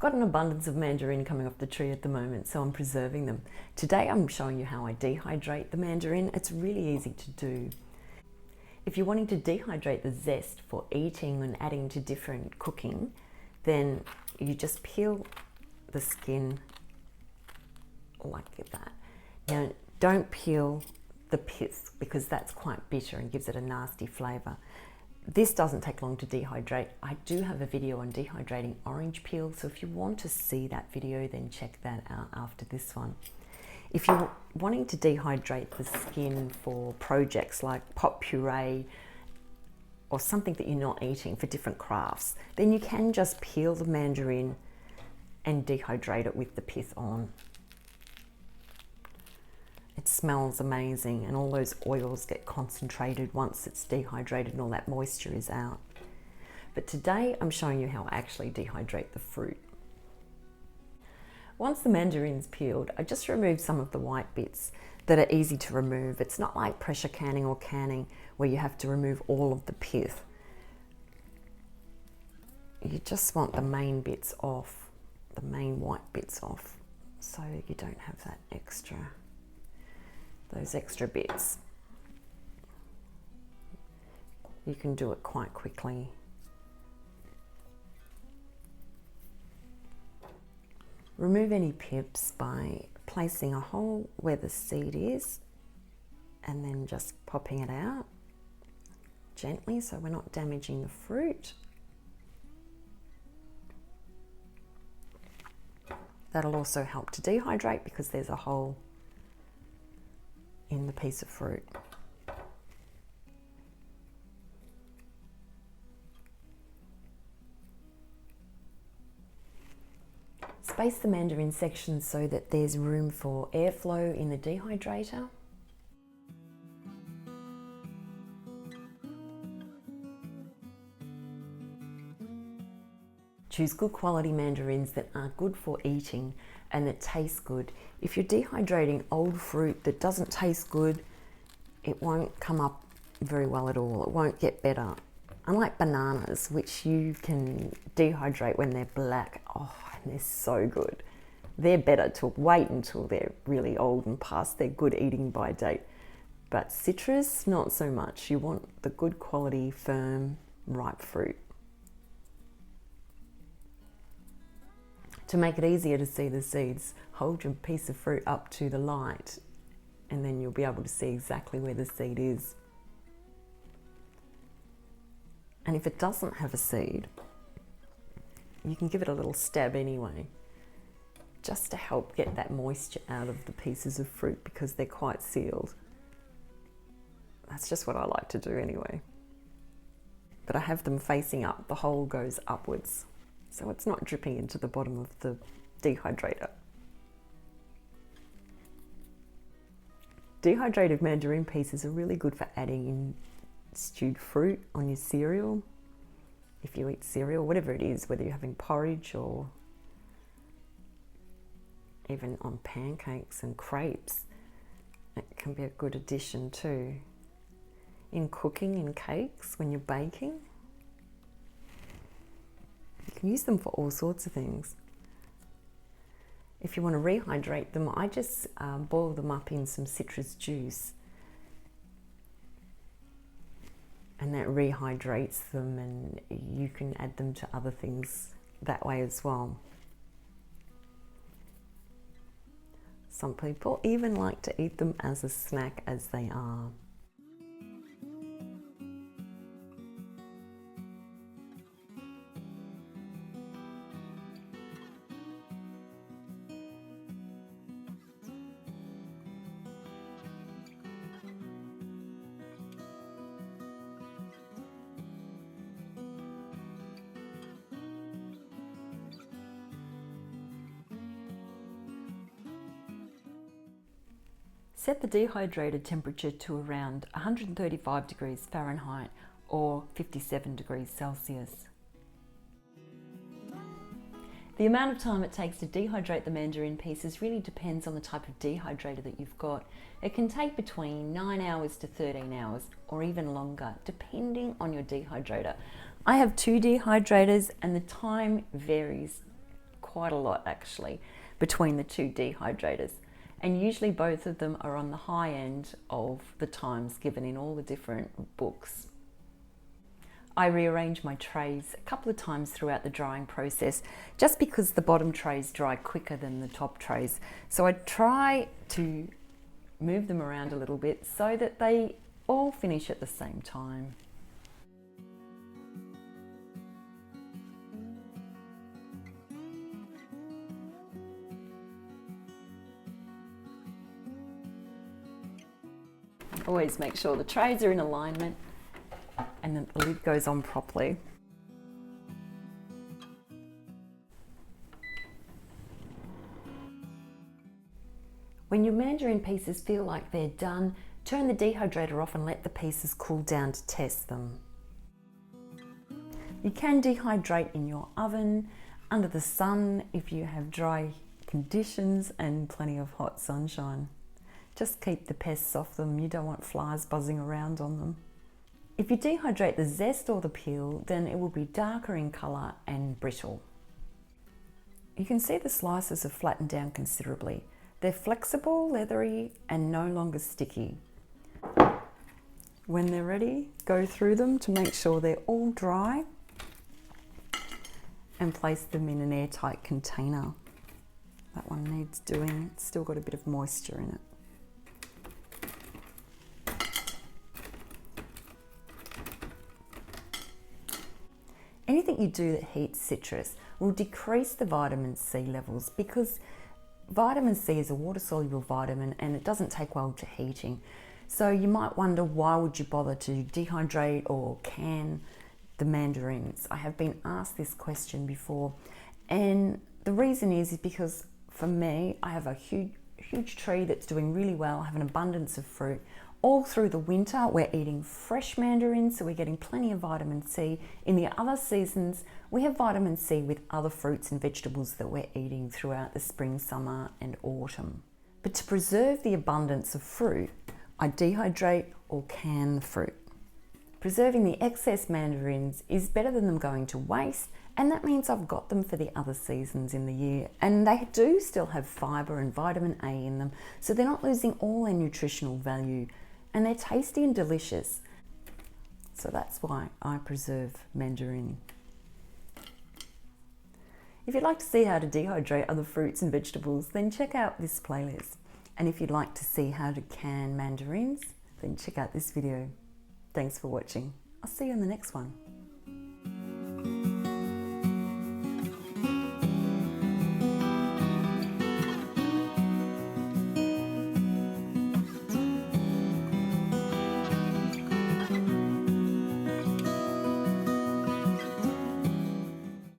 got an abundance of mandarin coming off the tree at the moment, so I'm preserving them. Today I'm showing you how I dehydrate the mandarin. It's really easy to do. If you're wanting to dehydrate the zest for eating and adding to different cooking, then you just peel the skin like that. Now, don't peel the pith because that's quite bitter and gives it a nasty flavour. This doesn't take long to dehydrate. I do have a video on dehydrating orange peel, so if you want to see that video, then check that out after this one. If you're wanting to dehydrate the skin for projects like pot puree or something that you're not eating for different crafts, then you can just peel the mandarin and dehydrate it with the pith on. It smells amazing and all those oils get concentrated once it's dehydrated and all that moisture is out. But today I'm showing you how I actually dehydrate the fruit. Once the mandarin's peeled, I just remove some of the white bits that are easy to remove. It's not like pressure canning or canning where you have to remove all of the pith. You just want the main bits off, the main white bits off, so you don't have that those extra bits. You can do it quite quickly. Remove any pips by placing a hole where the seed is and then just popping it out gently so we're not damaging the fruit. That'll also help to dehydrate because there's a hole in the piece of fruit. Space the mandarin sections so that there's room for airflow in the dehydrator. Choose good quality mandarins that are good for eating and that taste good. If you're dehydrating old fruit that doesn't taste good, it won't come up very well at all. It won't get better. Unlike bananas, which you can dehydrate when they're black, oh, and they're so good. They're better to wait until they're really old and past their good eating by date. But citrus, not so much. You want the good quality, firm, ripe fruit. To make it easier to see the seeds, hold your piece of fruit up to the light and then you'll be able to see exactly where the seed is. And if it doesn't have a seed, you can give it a little stab anyway, just to help get that moisture out of the pieces of fruit because they're quite sealed. That's just what I like to do anyway. But I have them facing up, the hole goes upwards, so it's not dripping into the bottom of the dehydrator. Dehydrated mandarin pieces are really good for adding in stewed fruit on your cereal. If you eat cereal, whatever it is, whether you're having porridge or even on pancakes and crepes, it can be a good addition too. In cooking, in cakes, when you're baking, you can use them for all sorts of things. If you want to rehydrate them, I just boil them up in some citrus juice and that rehydrates them, and you can add them to other things that way as well. Some people even like to eat them as a snack as they are. Set the dehydrated temperature to around 135 degrees Fahrenheit or 57 degrees Celsius. The amount of time it takes to dehydrate the mandarin pieces really depends on the type of dehydrator that you've got. It can take between 9 hours to 13 hours or even longer, depending on your dehydrator. I have 2 dehydrators and the time varies quite a lot actually between the two dehydrators. And usually both of them are on the high end of the times given in all the different books. I rearrange my trays a couple of times throughout the drying process just because the bottom trays dry quicker than the top trays. So I try to move them around a little bit so that they all finish at the same time. Always make sure the trays are in alignment and then the lid goes on properly. When your mandarin pieces feel like they're done, turn the dehydrator off and let the pieces cool down to test them. You can dehydrate in your oven, under the sun if you have dry conditions and plenty of hot sunshine. Just keep the pests off them, you don't want flies buzzing around on them. If you dehydrate the zest or the peel, then it will be darker in colour and brittle. You can see the slices have flattened down considerably. They're flexible, leathery, and no longer sticky. When they're ready, go through them to make sure they're all dry and place them in an airtight container. That one needs doing, it's still got a bit of moisture in it. Anything you do that heats citrus will decrease the vitamin C levels because vitamin C is a water-soluble vitamin and it doesn't take well to heating. So you might wonder, why would you bother to dehydrate or can the mandarins? I have been asked this question before, and the reason is because for me, I have a huge tree that's doing really well. I have an abundance of fruit. All through the winter, we're eating fresh mandarins, so we're getting plenty of vitamin C. In the other seasons, we have vitamin C with other fruits and vegetables that we're eating throughout the spring, summer, and autumn. But to preserve the abundance of fruit, I dehydrate or can the fruit. Preserving the excess mandarins is better than them going to waste, and that means I've got them for the other seasons in the year. And they do still have fibre and vitamin A in them, so they're not losing all their nutritional value. And they're tasty and delicious. So that's why I preserve mandarin. If you'd like to see how to dehydrate other fruits and vegetables, then check out this playlist. And if you'd like to see how to can mandarins, then check out this video. Thanks for watching. I'll see you in the next one.